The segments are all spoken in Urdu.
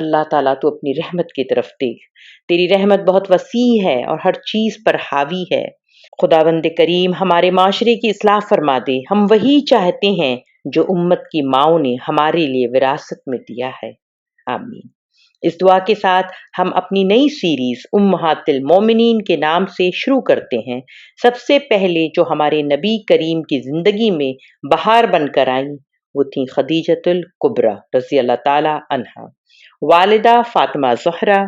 اللہ تعالیٰ تو اپنی رحمت کی طرف دیکھ، تیری رحمت بہت وسیع ہے اور ہر چیز پر حاوی ہے۔ خداوند کریم ہمارے معاشرے کی اصلاح فرما دے، ہم وہی چاہتے ہیں جو امت کی ماؤں نے ہمارے لیے وراثت میں دیا ہے، آمین۔ اس دعا کے ساتھ ہم اپنی نئی سیریز امہات المومنین کے نام سے شروع کرتے ہیں۔ سب سے پہلے جو ہمارے نبی کریم کی زندگی میں بہار بن کر آئیں وہ تھیں خدیجۃ الکبریٰ رضی اللہ تعالی عنہا، والدہ فاطمہ زہرا،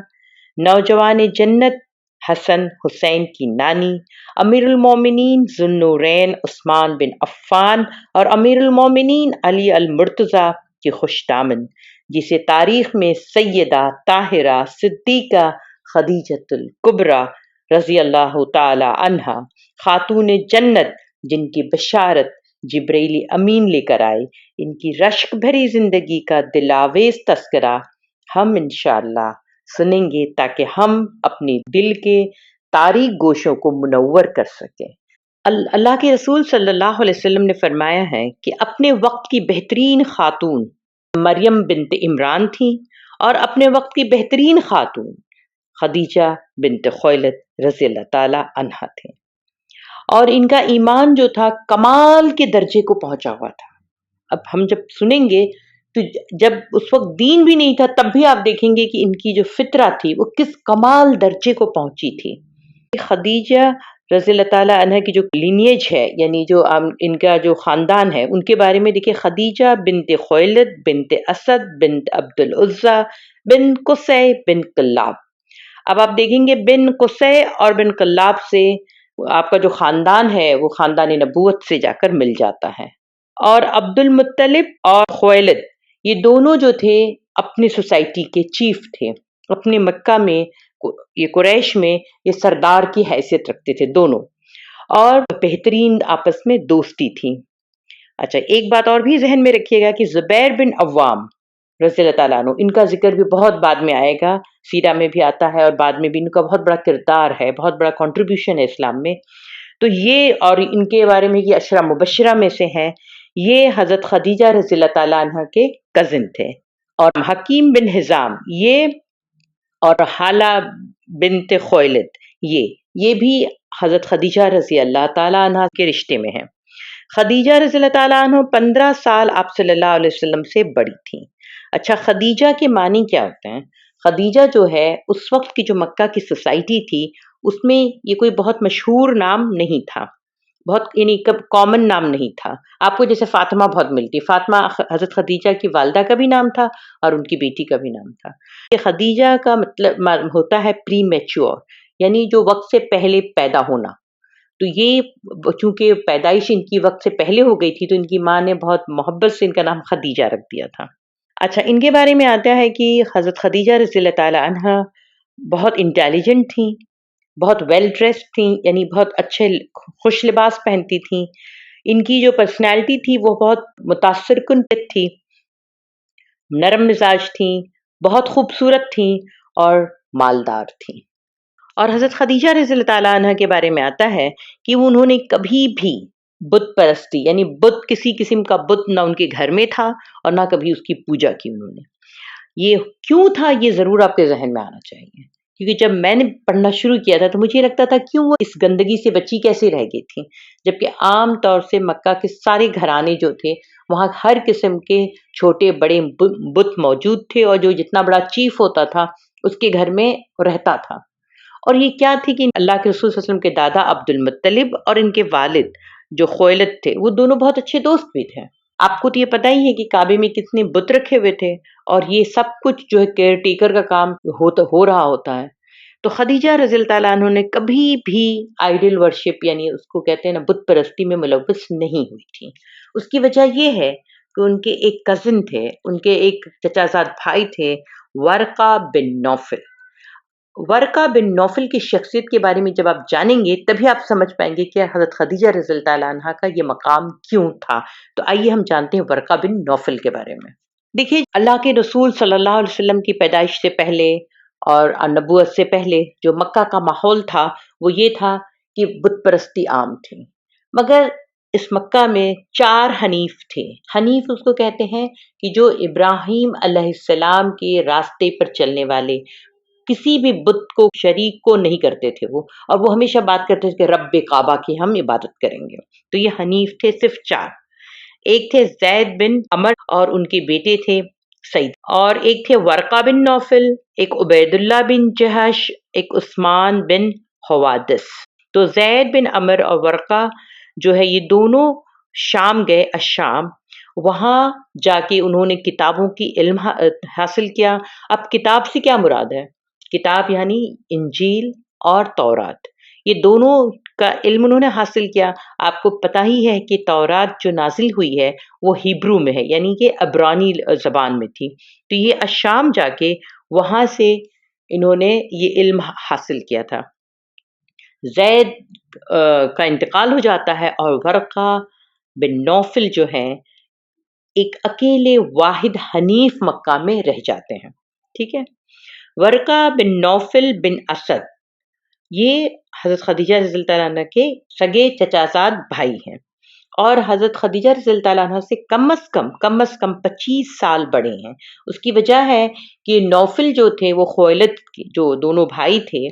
نوجوان جنت حسن حسین کی نانی، امیر المومنین ذو النورین عثمان بن عفان اور امیر المومنین علی المرتضیٰ کی خوش دامن، جسے تاریخ میں سیدہ طاہرہ صدیقہ خدیجۃ الکبریٰ رضی اللہ تعالی عنہا، خاتون جنت جن کی بشارت جبرائیل امین لے کر آئے، ان کی رشک بھری زندگی کا دلاویز تذکرہ ہم انشاءاللہ سنیں گے تاکہ ہم اپنے دل کے تاریک گوشوں کو منور کر سکیں۔ اللہ کے رسول صلی اللہ علیہ وسلم نے فرمایا ہے کہ اپنے وقت کی بہترین خاتون مریم بنت عمران تھیں اور اپنے وقت کی بہترین خاتون خدیجہ بنت خویلد رضی اللہ تعالی عنہا تھیں، اور ان کا ایمان جو تھا کمال کے درجے کو پہنچا ہوا تھا۔ اب ہم جب سنیں گے تو جب اس وقت دین بھی نہیں تھا تب بھی آپ دیکھیں گے کہ ان کی جو فطرت تھی وہ کس کمال درجے کو پہنچی تھی۔ خدیجہ رضی اللہ تعالیٰ عنہ کی جو لینیج ہے، یعنی جو ان کا جو خاندان ہے، ان کے بارے میں دیکھیں، خدیجہ بنت خویلد بنت اسد بنت عبد العزیٰ بن قصی بن کلاب۔ اب آپ دیکھیں گے بن قصی اور بن کلاب سے آپ کا جو خاندان ہے وہ خاندان نبوت سے جا کر مل جاتا ہے، اور عبد المطلب اور خویلد یہ دونوں جو تھے اپنی سوسائٹی کے چیف تھے، اپنے مکہ میں یہ قریش میں یہ سردار کی حیثیت رکھتے تھے دونوں، اور بہترین آپس میں دوستی تھی۔ اچھا، ایک بات اور بھی ذہن میں رکھیے گا کہ زبیر بن عوام رضی اللہ تعالیٰ عنہ، ان کا ذکر بھی بہت بعد میں آئے گا، سیرہ میں بھی آتا ہے اور بعد میں بھی ان کا بہت بڑا کردار ہے، بہت بڑا کنٹریبیوشن ہے اسلام میں۔ تو یہ اور ان کے بارے میں یہ عشرہ مبشرہ میں سے ہیں، یہ حضرت خدیجہ رضی اللہ تعالیٰ عنہ کے کزن تھے۔ اور حکیم بن حزام یہ اور حالہ بنت خویلد یہ بھی حضرت خدیجہ رضی اللہ تعالیٰ عنہ کے رشتے میں ہیں۔ خدیجہ رضی اللہ تعالیٰ عنہ 15 سال آپ صلی اللہ علیہ وسلم سے بڑی تھیں۔ اچھا، خدیجہ کے معنی کیا ہوتے ہیں؟ خدیجہ جو ہے اس وقت کی جو مکہ کی سوسائٹی تھی اس میں یہ کوئی بہت مشہور نام نہیں تھا، بہت یعنی کامن نام نہیں تھا۔ آپ کو جیسے فاطمہ بہت ملتی، فاطمہ حضرت خدیجہ کی والدہ کا بھی نام تھا اور ان کی بیٹی کا بھی نام تھا۔ یہ خدیجہ کا مطلب ہوتا ہے پری میچور، یعنی جو وقت سے پہلے پیدا ہونا۔ تو یہ چونکہ پیدائش ان کی وقت سے پہلے ہو گئی تھی تو ان کی ماں نے بہت محبت سے ان کا نام خدیجہ رکھ دیا تھا۔ اچھا، ان کے بارے میں آتا ہے کہ حضرت خدیجہ رضی اللہ تعالی عنہ بہت انٹیلیجنٹ تھیں، بہت ویل ڈریسڈ تھیں، یعنی بہت اچھے خوش لباس پہنتی تھیں۔ ان کی جو پرسنالٹی تھی وہ بہت متاثر کن تھی، نرم مزاج تھیں، بہت خوبصورت تھیں اور مالدار تھیں۔ اور حضرت خدیجہ رضی اللہ تعالیٰ عنہ کے بارے میں آتا ہے کہ انہوں نے کبھی بھی بت پرستی یعنی بت کسی قسم کا بت نہ ان کے گھر میں تھا اور نہ کبھی اس کی پوجا کی انہوں نے۔ یہ کیوں تھا یہ ضرور آپ کے ذہن میں آنا چاہیے، کیونکہ جب میں نے پڑھنا شروع کیا تھا تو مجھے یہ لگتا تھا کیوں وہ اس گندگی سے بچی کیسے رہ گئی تھی، جبکہ عام طور سے مکہ کے سارے گھرانے جو تھے وہاں ہر قسم کے چھوٹے بڑے بت موجود تھے، اور جو جتنا بڑا چیف ہوتا تھا اس کے گھر میں رہتا تھا۔ اور یہ کیا تھی کہ اللہ کے رسول صلی اللہ علیہ وسلم کے دادا عبد المطلب اور ان کے والد جو خویلد تھے وہ دونوں بہت اچھے دوست بھی تھے۔ آپ کو تو یہ پتہ ہی ہے کہ کعبے میں کتنے بت رکھے ہوئے تھے، اور یہ سب کچھ جو ہے کیئر ٹیکر کا کام ہو رہا ہوتا ہے۔ تو خدیجہ رضی اللہ تعالیٰ عنہ نے کبھی بھی آئیڈل ورشپ یعنی اس کو کہتے ہیں نا بت پرستی میں ملوث نہیں ہوئی تھی۔ اس کی وجہ یہ ہے کہ ان کے ایک کزن تھے، ان کے ایک چچا زاد بھائی تھے، ورقہ بن نوفل۔ ورقہ بن نوفل کی شخصیت کے بارے میں جب آپ جانیں گے تبھی آپ سمجھ پائیں گے کہ حضرت خدیجہ رضی اللہ تعالیٰ عنہ کا یہ مقام کیوں تھا۔ تو آئیے ہم جانتے ہیں ورقہ بن نوفل کے بارے میں۔ دیکھیے، اللہ کے رسول صلی اللہ علیہ وسلم کی پیدائش سے پہلے اور نبوت سے پہلے جو مکہ کا ماحول تھا وہ یہ تھا کہ بت پرستی عام تھی، مگر اس مکہ میں 4 حنیف تھے. حنیف اس کو کہتے ہیں کہ جو ابراہیم علیہ السلام کے راستے پر چلنے والے، کسی بھی بت کو شریک کو نہیں کرتے تھے وہ، اور وہ ہمیشہ بات کرتے تھے کہ رب کعبہ کی ہم عبادت کریں گے. تو یہ حنیف تھے صرف 4. ایک تھے زید بن عمر اور ان کے بیٹے تھے سعید، اور ایک تھے ورقہ بن نوفل، ایک عبید اللہ بن جہش، ایک عثمان بن حوادث. تو زید بن عمر اور ورقہ جو ہے یہ دونوں شام گئے، الشام. وہاں جا کے انہوں نے کتابوں کی علم حاصل کیا. اب کتاب سے کیا مراد ہے؟ کتاب یعنی انجیل اور تورات، یہ دونوں کا علم انہوں نے حاصل کیا. آپ کو پتہ ہی ہے کہ تورات جو نازل ہوئی ہے وہ ہیبرو میں ہے، یعنی کہ عبرانی زبان میں تھی. تو یہ الشام جا کے وہاں سے انہوں نے یہ علم حاصل کیا تھا. زید کا انتقال ہو جاتا ہے اور ورقہ بن نوفل جو ہیں ایک اکیلے واحد حنیف مکہ میں رہ جاتے ہیں. ٹھیک ہے. ورقہ بن نوفل بن اسد یہ حضرت خدیجہ رضی اللہ تعالیٰ عنہ کے سگے چچا زاد بھائی ہیں، اور حضرت خدیجہ رضی اللہ تعالیٰ عنہ سے کم از کم 25 سال بڑے ہیں. اس کی وجہ ہے کہ نوفل جو تھے وہ خویلد جو دونوں بھائی تھے،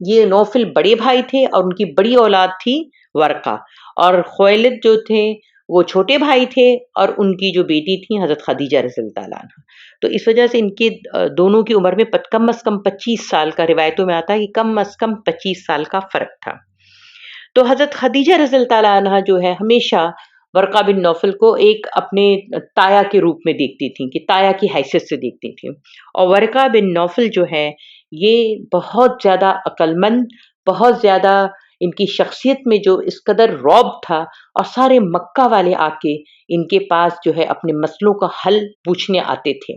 یہ نوفل بڑے بھائی تھے اور ان کی بڑی اولاد تھی ورقہ، اور خویلد جو تھے وہ چھوٹے بھائی تھے اور ان کی جو بیٹی تھی حضرت خدیجہ رضی اللہ تعالیٰ عنہ. تو اس وجہ سے ان کے دونوں کی عمر میں کم از کم 25 سال کا، روایتوں میں آتا ہے کہ کم از کم 25 سال کا فرق تھا. تو حضرت خدیجہ رضی اللہ تعالیٰ عنہ جو ہے ہمیشہ ورقہ بن نوفل کو ایک اپنے تایا کے روپ میں دیکھتی تھیں، کہ تایا کی حیثیت سے دیکھتی تھیں. اور ورقہ بن نوفل جو ہے یہ بہت زیادہ عقل مند، بہت زیادہ ان کی شخصیت میں جو اس قدر رعب تھا، اور سارے مکہ والے آ کے ان کے پاس جو ہے اپنے مسئلوں کا حل پوچھنے آتے تھے.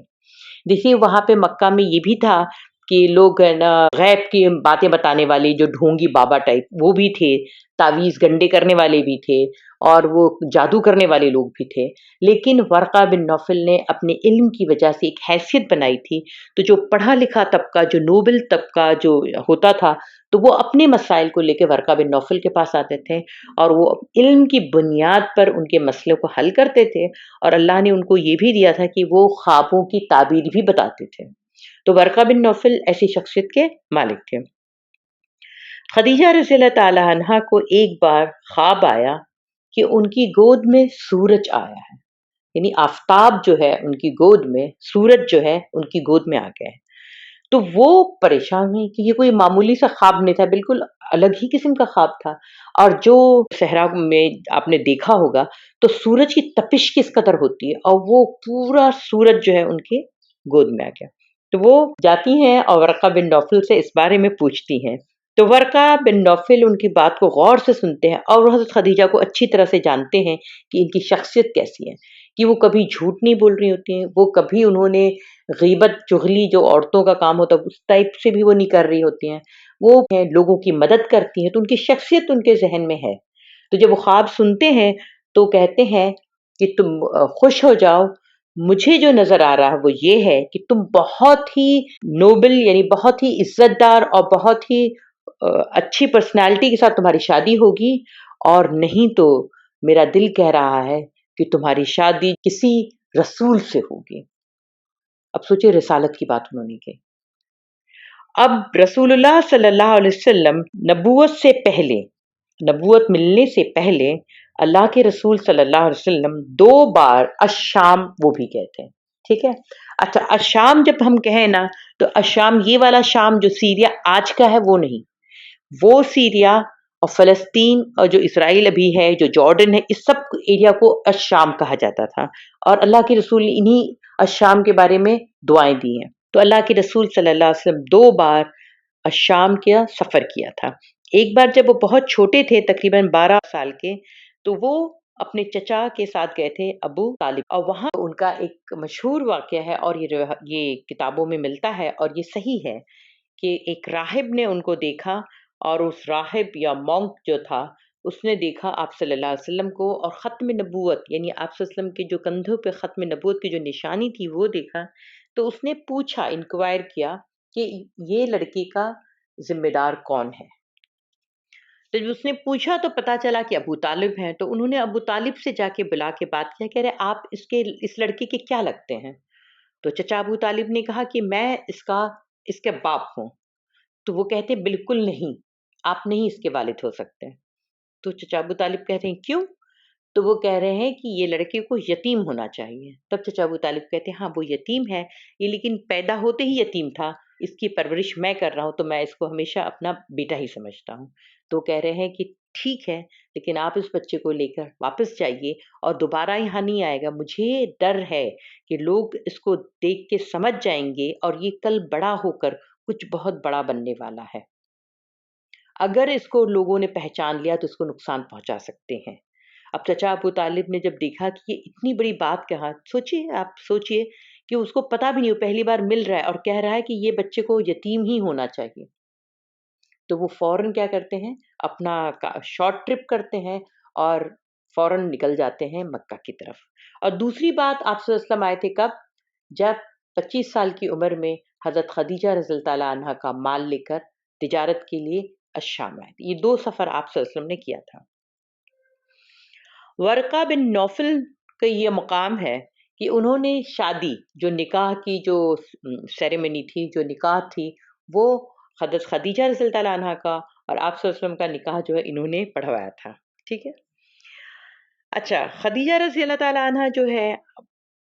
دیکھیے وہاں پہ مکہ میں یہ بھی تھا کہ لوگ غیب کی باتیں بتانے والے جو ڈھونگی بابا ٹائپ وہ بھی تھے، تعویذ گنڈے کرنے والے بھی تھے، اور وہ جادو کرنے والے لوگ بھی تھے. لیکن ورقہ بن نوفل نے اپنے علم کی وجہ سے ایک حیثیت بنائی تھی. تو جو پڑھا لکھا طبقہ، جو نوبل طبقہ جو ہوتا تھا، تو وہ اپنے مسائل کو لے کے ورقہ بن نوفل کے پاس آتے تھے، اور وہ علم کی بنیاد پر ان کے مسئلوں کو حل کرتے تھے. اور اللہ نے ان کو یہ بھی دیا تھا کہ وہ خوابوں کی تعبیر بھی بتاتے تھے. تو ورقہ بن نوفل ایسی شخصیت کے مالک تھے. خدیجہ رضی اللہ تعالی عنہا کو ایک بار خواب آیا کہ ان کی گود میں سورج آیا ہے، یعنی آفتاب جو ہے ان کی گود میں، سورج جو ہے ان کی گود میں آ گیا ہے. تو وہ پریشان ہوئی کہ یہ کوئی معمولی سا خواب نہیں تھا، بالکل الگ ہی قسم کا خواب تھا. اور جو صحرا میں آپ نے دیکھا ہوگا تو سورج کی تپش کس قدر ہوتی ہے، اور وہ پورا سورج جو ہے ان کے گود میں آ گیا. تو وہ جاتی ہیں اور ورقہ بن نوفل سے اس بارے میں پوچھتی ہیں. تو ورقہ بن نوفل ان کی بات کو غور سے سنتے ہیں، اور وہ حضرت خدیجہ کو اچھی طرح سے جانتے ہیں کہ ان کی شخصیت کیسی ہے، کہ وہ کبھی جھوٹ نہیں بول رہی ہوتی ہیں، وہ کبھی انہوں نے غیبت چغلی جو عورتوں کا کام ہوتا ہے اس ٹائپ سے بھی وہ نہیں کر رہی ہوتی ہیں، وہ لوگوں کی مدد کرتی ہیں. تو ان کی شخصیت ان کے ذہن میں ہے. تو جب وہ خواب سنتے ہیں تو کہتے ہیں کہ تم خوش ہو جاؤ، مجھے جو نظر آ رہا ہے وہ یہ ہے کہ تم بہت ہی نوبل، یعنی بہت ہی عزت دار اور بہت ہی اچھی پرسنالٹی کے ساتھ تمہاری شادی ہوگی، اور نہیں تو میرا دل کہہ رہا ہے کہ تمہاری شادی کسی رسول سے ہوگی. اب سوچے رسالت کی بات انہوں نے کی. اب رسول اللہ صلی اللہ علیہ وسلم نبوت ملنے سے پہلے اللہ کے رسول صلی اللہ علیہ وسلم 2 بار الشام وہ بھی گئے تھے. ٹھیک ہے. اچھا الشام جب ہم کہیں نا تو الشام یہ والا شام جو سیریا آج کا ہے وہ نہیں، وہ سیریا اور فلسطین اور جو اسرائیل ابھی ہے، جو جارڈن ہے، اس سب ایریا کو الشام کہا جاتا تھا. اور اللہ کے رسول نے انہی الشام کے بارے میں دعائیں دی ہیں. تو اللہ کے رسول صلی اللہ علیہ وسلم 2 بار الشام کا سفر کیا تھا. ایک بار جب وہ بہت چھوٹے تھے، تقریباً 12 سال کے، تو وہ اپنے چچا کے ساتھ گئے تھے ابو طالب، اور وہاں ان کا ایک مشہور واقعہ ہے، اور یہ کتابوں میں ملتا ہے اور یہ صحیح ہے کہ ایک راہب نے ان کو دیکھا، اور اس راہب یا مونک جو تھا اس نے دیکھا آپ صلی اللہ علیہ وسلم کو، اور ختم نبوت یعنی آپ صلی اللہ علیہ وسلم کے جو کندھوں پہ ختم نبوت کی جو نشانی تھی وہ دیکھا. تو اس نے پوچھا، انکوائر کیا کہ یہ لڑکی کا ذمہ دار کون ہے. تو جب اس نے پوچھا تو پتا چلا کہ ابو طالب ہیں، تو انہوں نے ابو طالب سے جا کے بلا کے بات کیا، کہہ رہے آپ اس لڑکی کے کیا لگتے ہیں؟ تو چچا ابو طالب نے کہا کہ میں اس کے باپ ہوں۔ تو وہ کہتے بالکل نہیں، آپ نہیں اس کے والد ہو سکتے۔ تو چچا ابو طالب کہتے ہیں کیوں؟ تو وہ کہہ رہے ہیں کہ یہ لڑکے کو یتیم ہونا چاہیے۔ تب چچا ابو طالب کہتے ہیں ہاں وہ یتیم ہے، یہ لیکن پیدا ہوتے ہی یتیم تھا، اس کی پرورش میں کر رہا ہوں، تو میں اس کو ہمیشہ اپنا بیٹا ہی سمجھتا ہوں۔ تو کہہ رہے ہیں کہ ٹھیک ہے، لیکن آپ اس بچے کو لے کر واپس جائیے اور دوبارہ یہاں نہیں آئے گا۔ مجھے ڈر ہے کہ لوگ اس کو دیکھ کے سمجھ جائیں گے اور یہ کل بڑا ہو کر کچھ بہت بڑا بننے والا ہے۔ اگر اس کو لوگوں نے پہچان لیا تو اس کو نقصان پہنچا سکتے ہیں۔ اب چچا ابو طالب نے جب دیکھا کہ یہ اتنی بڑی بات کہا، آپ سوچئے کہ اس کو پتا بھی نہیں، وہ پہلی بار مل رہا ہے اور کہہ رہا ہے کہ یہ بچے کو یتیم ہی ہونا چاہیے، تو وہ فوراً کیا کرتے ہیں، اپنا شارٹ ٹرپ کرتے ہیں اور فوراً نکل جاتے ہیں مکہ کی طرف۔ اور دوسری بات آپ صلی اللہ علیہ وسلم آئے تھے کب؟ جب 25 سال کی عمر میں حضرت خدیجہ رضی اللہ تعالیٰ عنہ کا مال لے کر تجارت کے لیے الشام آئے تھے۔ یہ 2 سفر آپ صلی اللہ علیہ وسلم نے کیا تھا۔ ورقہ بن نوفل کا یہ مقام ہے کہ انہوں نے شادی، جو نکاح کی جو سیریمنی تھی، جو نکاح تھی، وہ حضرت خدیجہ رضی اللہ تعالیٰ عنہ کا اور آپ صلی اللہ علیہ وسلم کا نکاح جو ہے انہوں نے پڑھوایا تھا۔ ٹھیک ہے، اچھا، خدیجہ رضی اللہ تعالیٰ عنہ جو ہے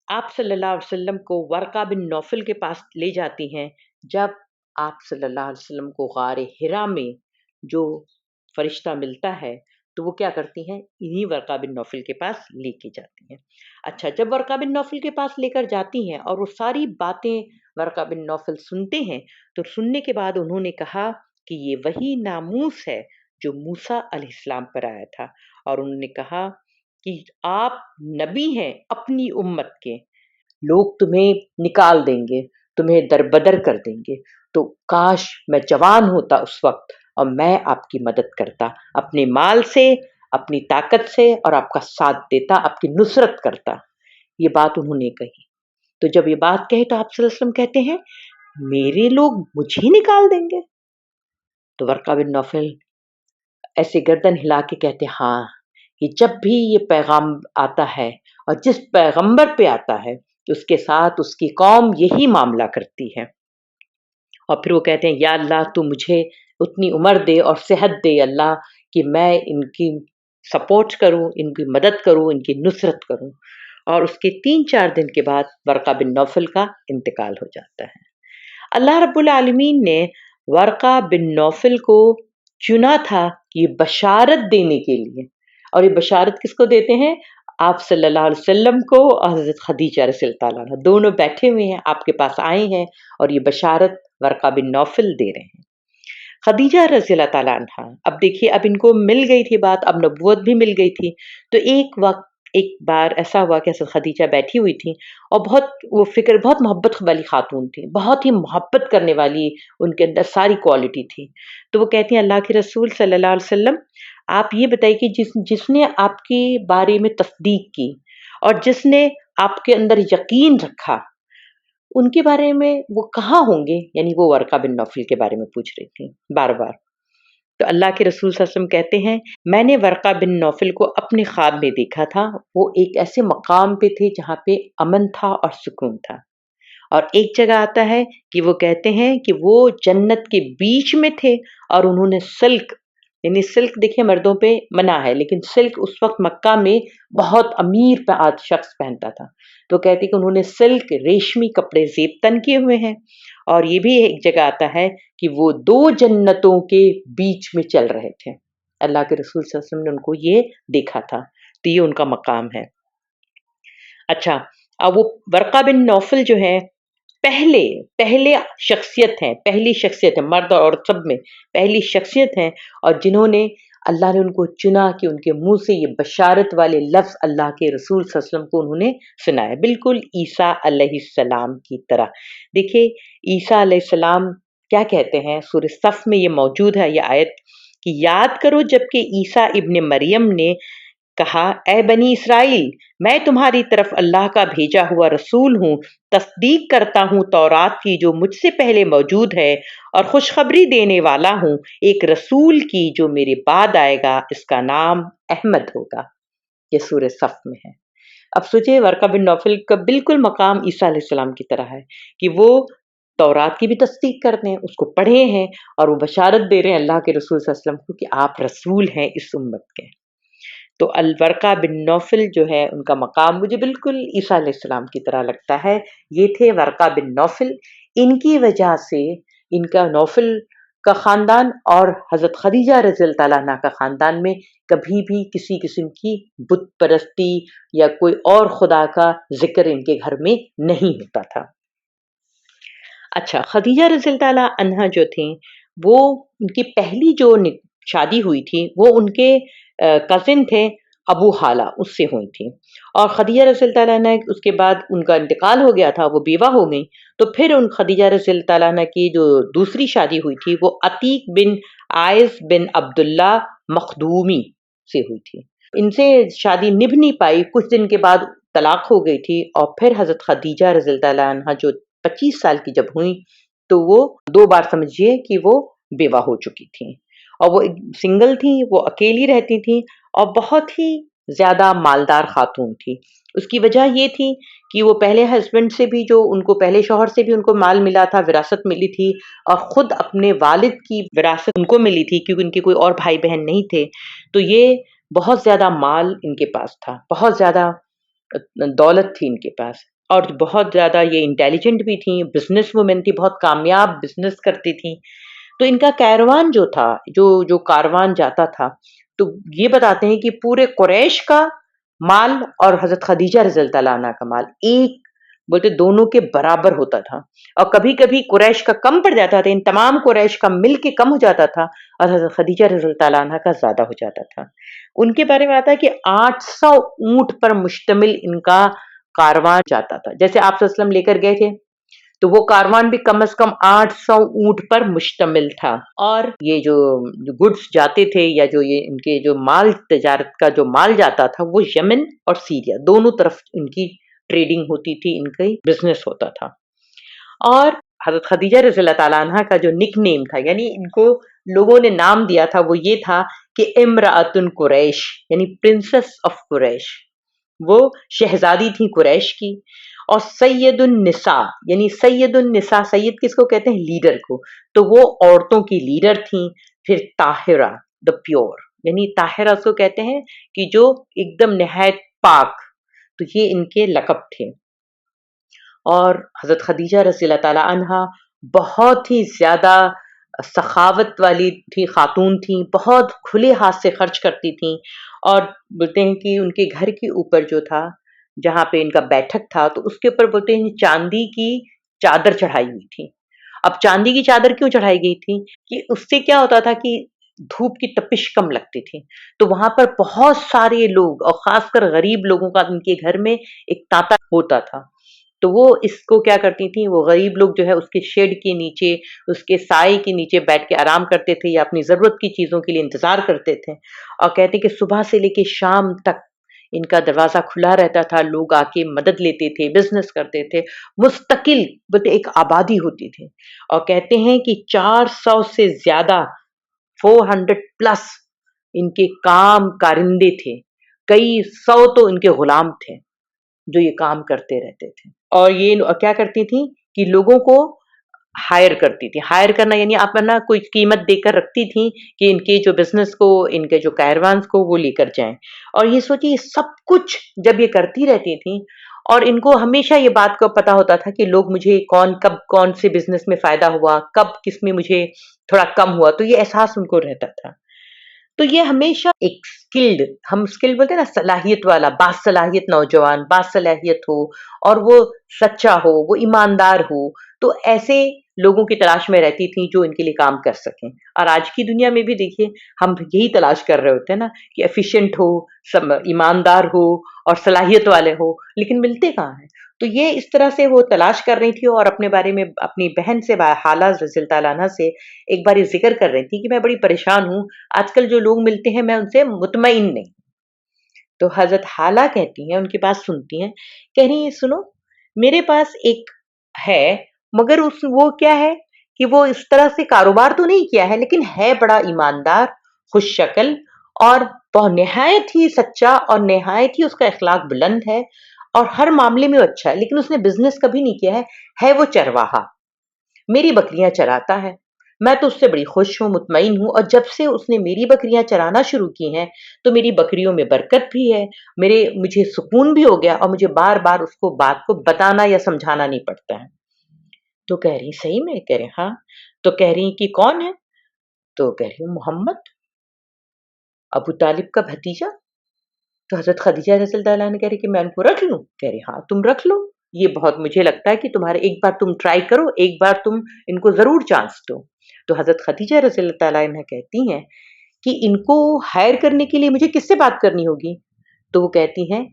آپ صلی اللہ علیہ وسلم کو ورقہ بن نوفل کے پاس لے جاتی ہیں، جب آپ صلی اللہ علیہ وسلم کو غار حرا میں جو فرشتہ ملتا ہے تو وہ کیا کرتی ہیں، انہی ورقہ بن نوفل کے پاس لے کے جاتی ہیں۔ اچھا، جب ورقہ بن نوفل کے پاس لے کر جاتی ہیں اور وہ ساری باتیں ورقہ بن نوفل سنتے ہیں، تو سننے کے بعد انہوں نے کہا کہ یہ وہی ناموس ہے جو موسیٰ علیہ السلام پر آیا تھا، اور انہوں نے کہا کہ آپ نبی ہیں اپنی امت کے، لوگ تمہیں نکال دیں گے، تمہیں دربدر کر دیں گے، تو کاش میں جوان ہوتا اس وقت اور میں آپ کی مدد کرتا، اپنے مال سے، اپنی طاقت سے، اور آپ کا ساتھ دیتا، آپ کی نصرت کرتا۔ یہ بات انہوں نے کہی۔ تو جب یہ بات کہے تو آپ صلی اللہ علیہ وسلم کہتے ہیں میرے لوگ مجھے نکال دیں گے؟ تو ورقہ بن نوفل ایسے گردن ہلا کے کہتے ہاں، کہ جب بھی یہ پیغام آتا ہے اور جس پیغمبر پہ آتا ہے اس کے ساتھ اس کی قوم یہی معاملہ کرتی ہے۔ اور پھر وہ کہتے ہیں یا اللہ تو مجھے اتنی عمر دے اور صحت دے اللہ کہ میں ان کی سپورٹ کروں، ان کی مدد کروں، ان کی نصرت کروں۔ اور اس کے 3-4 دن کے بعد ورقہ بن نوفل کا انتقال ہو جاتا ہے۔ اللہ رب العالمین نے ورقہ بن نوفل کو چنا تھا یہ بشارت دینے کے لیے، اور یہ بشارت کس کو دیتے ہیں؟ آپ صلی اللہ علیہ وسلم کو اور حضرت خدیجہ رضی اللہ تعالیٰ عنہ، دونوں بیٹھے ہوئے ہیں، آپ کے پاس آئے ہیں اور یہ بشارت ورقہ بن نوفل دے رہے ہیں۔ خدیجہ رضی اللہ تعالیٰ عنہ، اب دیکھیے، اب ان کو مل گئی تھی بات، اب نبوت بھی مل گئی تھی، تو ایک بار ایسا ہوا کہ حضرت خدیجہ بیٹھی ہوئی تھی اور بہت محبت والی خاتون تھی، بہت ہی محبت کرنے والی ان کے اندر ساری کوالٹی تھی۔ تو وہ کہتی ہیں اللہ کے رسول صلی اللہ علیہ وسلم، آپ یہ بتائیے کہ جس نے آپ کے بارے میں تصدیق کی اور جس نے آپ کے اندر یقین رکھا، ان کے بارے میں وہ کہاں ہوں گے؟ یعنی وہ ورقہ بن نوفل کے بارے میں پوچھ رہی تھی بار بار۔ تو اللہ کے رسول صلی اللہ علیہ وسلم کہتے ہیں میں نے ورقہ بن نوفل کو اپنے خواب میں دیکھا تھا، وہ ایک ایسے مقام پہ تھے جہاں پہ امن تھا اور سکون تھا۔ اور ایک جگہ آتا ہے کہ وہ کہتے ہیں کہ وہ جنت کے بیچ میں تھے اور انہوں نے سلک، یعنی سلک دیکھیں مردوں پہ منع ہے، لیکن سلک اس وقت مکہ میں بہت امیر شخص پہنتا تھا، تو کہتے کہ انہوں نے سلک ریشمی کپڑے زیب تن کیے ہوئے ہیں۔ اور یہ بھی ایک جگہ آتا ہے کہ وہ 2 جنتوں کے بیچ میں چل رہے تھے، اللہ کے رسول صلی اللہ علیہ وسلم نے ان کو یہ دیکھا تھا، تو یہ ان کا مقام ہے۔ اچھا، اب وہ ورقہ بن نوفل جو ہے پہلی شخصیت ہے، مرد اور عورت سب میں پہلی شخصیت ہیں، اور جنہوں نے اللہ نے ان کو چنا کہ ان کے منہ سے یہ بشارت والے لفظ اللہ کے رسول صلی اللہ علیہ وسلم کو انہوں نے سنایا، بالکل عیسیٰ علیہ السلام کی طرح۔ دیکھیے عیسیٰ علیہ السلام کیا کہتے ہیں، سورہ صف میں یہ موجود ہے یہ آیت کہ یاد کرو جب کہ عیسیٰ ابن مریم نے کہا اے بنی اسرائیل، میں تمہاری طرف اللہ کا بھیجا ہوا رسول ہوں، تصدیق کرتا ہوں تورات کی جو مجھ سے پہلے موجود ہے، اور خوشخبری دینے والا ہوں ایک رسول کی جو میرے بعد آئے گا، اس کا نام احمد ہوگا۔ یہ سورہ صف میں ہے۔ اب سوچے ورقہ بن نوفل کا بالکل مقام عیسیٰ علیہ السلام کی طرح ہے کہ وہ تورات کی بھی تصدیق کرتے ہیں، اس کو پڑھے ہیں، اور وہ بشارت دے رہے ہیں اللہ کے رسول صلی اللہ علیہ وسلم کو کہ آپ رسول ہیں اس امت کے۔ تو الورقہ بن نوفل جو ہے ان کا مقام مجھے بالکل عیسیٰ علیہ السلام کی طرح لگتا ہے۔ یہ تھے ورقہ بن نوفل، ان کی وجہ سے ان کا نوفل کا خاندان اور حضرت خدیجہ رضی اللہ تعالیٰ عنہ کا خاندان میں کبھی بھی کسی قسم کی بت پرستی یا کوئی اور خدا کا ذکر ان کے گھر میں نہیں ہوتا تھا۔ اچھا، خدیجہ رضی اللہ تعالیٰ عنہ جو تھیں وہ ان کی پہلی جو شادی ہوئی تھی وہ ان کے کزن تھے ابو حالہ، اس سے ہوئی تھی، اور خدیجہ رضی اللہ تعالیٰ عنہ اس کے بعد ان کا انتقال ہو گیا تھا، وہ بیوہ ہو گئیں، تو پھر ان خدیجہ رضی اللہ تعالیٰ عنہ کی جو دوسری شادی ہوئی تھی وہ عتیق بن عائض بن عبداللہ مخدومی سے ہوئی تھی۔ ان سے شادی نبھ نہیں پائی، کچھ دن کے بعد طلاق ہو گئی تھی، اور پھر حضرت خدیجہ رضی اللہ تعالیٰ عنہ جو 25 سال کی جب ہوئی تو وہ 2 بار سمجھیے کہ وہ بیوہ ہو چکی تھیں، اور وہ سنگل تھیں، وہ اکیلی رہتی تھیں، اور بہت ہی زیادہ مالدار خاتون تھی۔ اس کی وجہ یہ تھی کہ وہ پہلے ہسبینڈ سے بھی، جو ان کو پہلے شوہر سے بھی ان کو مال ملا تھا، وراثت ملی تھی، اور خود اپنے والد کی وراثت ان کو ملی تھی کیونکہ ان کے کوئی اور بھائی بہن نہیں تھے، تو یہ بہت زیادہ مال ان کے پاس تھا، بہت زیادہ دولت تھی ان کے پاس، اور بہت زیادہ یہ انٹیلیجنٹ بھی تھیں، بزنس وومن تھی، بہت کامیاب بزنس کرتی تھیں۔ تو ان کا کیروان جو تھا، جو کاروان جاتا تھا، تو یہ بتاتے ہیں کہ پورے قریش کا مال اور حضرت خدیجہ رضی اللہ تعالیٰ عنہ کا مال ایک بولتے دونوں کے برابر ہوتا تھا، اور کبھی کبھی قریش کا کم پڑ جاتا تھا، ان تمام قریش کا مل کے کم ہو جاتا تھا، اور حضرت خدیجہ رضی اللہ تعالیٰ عنہ کا زیادہ ہو جاتا تھا۔ ان کے بارے میں آتا ہے کہ 800 اونٹ پر مشتمل ان کا کاروان جاتا تھا، جیسے آپ صلی اللہ علیہ وسلم لے کر گئے تھے تو وہ کاروان بھی کم از کم 800 اونٹ پر مشتمل تھا، اور یہ جو گڈس جاتے تھے یا جو یہ ان کے جو مال تجارت کا جو مال جاتا تھا وہ یمن اور سیریا دونوں طرف ان کی ٹریڈنگ ہوتی تھی، ان کا بزنس ہوتا تھا۔ اور حضرت خدیجہ رضی اللہ تعالیٰ عنہ کا جو نک نیم تھا، یعنی ان کو لوگوں نے نام دیا تھا، وہ یہ تھا کہ امرأۃ قریش، یعنی پرنسس آف قریش، وہ شہزادی تھی قریش کی، اور سید النساء، یعنی سید النساء، سید کس کو کہتے ہیں؟ لیڈر کو، تو وہ عورتوں کی لیڈر تھیں۔ پھر طاہرہ، دا پیور، یعنی طاہرہ اس کو کہتے ہیں کہ جو ایک دم نہایت پاک، تو یہ ان کے لقب تھے۔ اور حضرت خدیجہ رضی اللہ تعالیٰ عنہ بہت ہی زیادہ سخاوت والی تھی، خاتون تھیں، بہت کھلے ہاتھ سے خرچ کرتی تھیں، اور بولتے ہیں کہ ان کے گھر کے اوپر جو تھا، جہاں پہ ان کا بیٹھک تھا، تو اس کے اوپر بولتے ہیں چاندی کی چادر چڑھائی ہوئی تھی۔ اب چاندی کی چادر کیوں چڑھائی گئی تھی؟ کہ اس سے کیا ہوتا تھا کہ دھوپ کی تپش کم لگتی تھی، تو وہاں پر بہت سارے لوگ، اور خاص کر غریب لوگوں کا ان کے گھر میں ایک تانتا ہوتا تھا، تو وہ اس کو کیا کرتی تھیں، وہ غریب لوگ جو ہے اس کے شیڈ کے نیچے، اس کے سائے کے نیچے بیٹھ کے آرام کرتے تھے، یا اپنی ضرورت کی چیزوں کے لیے انتظار کرتے تھے، اور کہتے کہ صبح سے لے کے شام تک ان کا دروازہ کھلا رہتا تھا، لوگ آ کے مدد لیتے تھے، بزنس کرتے تھے، مستقل بلکہ ایک آبادی ہوتی تھی، اور کہتے ہیں کہ 400 سے زیادہ 400 پلس ان کے کام کارندے تھے، کئی سو تو ان کے غلام تھے جو یہ کام کرتے رہتے تھے، اور یہ کیا کرتی تھیں کہ لوگوں کو ہائر کرتی تھی۔ ہائر کرنا یعنی آپ نا کوئی قیمت دے کر رکھتی تھیں کہ ان کے جو بزنس کو، ان کے جو کیروانز کو وہ لے کر جائیں، اور یہ سوچیے سب کچھ جب یہ کرتی رہتی تھیں، اور ان کو ہمیشہ یہ بات کو پتا ہوتا تھا کہ لوگ مجھے کب کون سے بزنس میں فائدہ ہوا، کب کس میں مجھے تھوڑا کم ہوا، تو یہ احساس ان کو رہتا تھا۔ تو یہ ہمیشہ ایک سکلڈ، ہم سکل بولتے ہیں نا، صلاحیت والا، باصلاحیت نوجوان، باصلاحیت ہو، اور وہ سچا ہو، وہ ایماندار ہو، تو ایسے لوگوں کی تلاش میں رہتی تھیں جو ان کے لیے کام کر سکیں۔ اور آج کی دنیا میں بھی دیکھیے ہم یہی تلاش کر رہے ہوتے ہیں نا کہ ایفیشینٹ ہو، ایماندار ہو اور صلاحیت والے ہو، لیکن ملتے کہاں ہیں؟ تو یہ اس طرح سے وہ تلاش کر رہی تھی، اور اپنے بارے میں اپنی بہن سے، حالہ رضی اللہ تعالیٰ عنہ سے ایک بار یہ ذکر کر رہی تھی کہ میں بڑی پریشان ہوں، آج کل جو لوگ ملتے ہیں میں ان سے مطمئن نہیں، تو حضرت حالہ کہتی ہیں، ان کی بات سنتی ہیں، کہہ رہی ہیں سنو میرے پاس ایک ہے، مگر وہ کیا ہے کہ وہ اس طرح سے کاروبار تو نہیں کیا ہے، لیکن ہے بڑا ایماندار، خوش شکل اور بہت نہایت ہی سچا، اور نہایت ہی اس کا اخلاق بلند ہے، اور ہر معاملے میں وہ اچھا ہے، لیکن اس نے بزنس کبھی نہیں کیا ہے وہ چرواہا، میری بکریاں چراتا ہے، میں تو اس سے بڑی خوش ہوں، مطمئن ہوں، اور جب سے اس نے میری بکریاں چرانا شروع کی ہیں تو میری بکریوں میں برکت بھی ہے، مجھے سکون بھی ہو گیا، اور مجھے بار بار اس کو بات کو بتانا یا سمجھانا نہیں پڑتا ہے۔ تو کہہ رہی صحیح میں؟ کہہ رہے ہاں۔ تو کہہ رہی کہ کون ہے؟ تو کہہ رہی ہوں محمد، ابو طالب کا بھتیجا۔ تو حضرت خدیجہ رضی اللہ عنہ کہہ رہی کہ میں ان کو رکھ لوں؟ کہہ رہی ہاں تم رکھ لو، یہ بہت مجھے لگتا ہے کہ تمہارے، ایک بار تم ٹرائی کرو، ایک بار تم ان کو ضرور چانس دو۔ تو حضرت خدیجہ رضی اللہ تعالیٰ عنہ کہتی ہیں کہ ان کو ہائر کرنے کے لیے مجھے کس سے بات کرنی ہوگی؟ تو وہ کہتی ہیں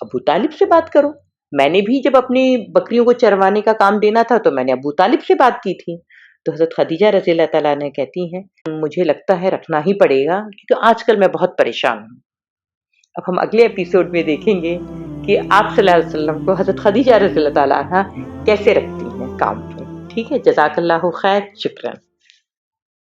ابو طالب سے بات کرو، میں نے بھی جب اپنی بکریوں کو چروانے کا کام دینا تھا تو میں نے ابو طالب سے بات کی تھی۔ تو حضرت خدیجہ رضی اللہ تعالیٰ عنہ کہتی ہیں مجھے لگتا ہے رکھنا ہی پڑے گا، کیونکہ آج کل میں بہت پریشان ہوں۔ اب ہم اگلے ایپیسوڈ میں دیکھیں گے کہ آپ صلی اللہ علیہ وسلم کو حضرت خدیجہ رضی اللہ تعالیٰ عنہ کیسے رکھتی ہیں کام پہ۔ ٹھیک ہے، جزاک اللہ خیر، شکراً۔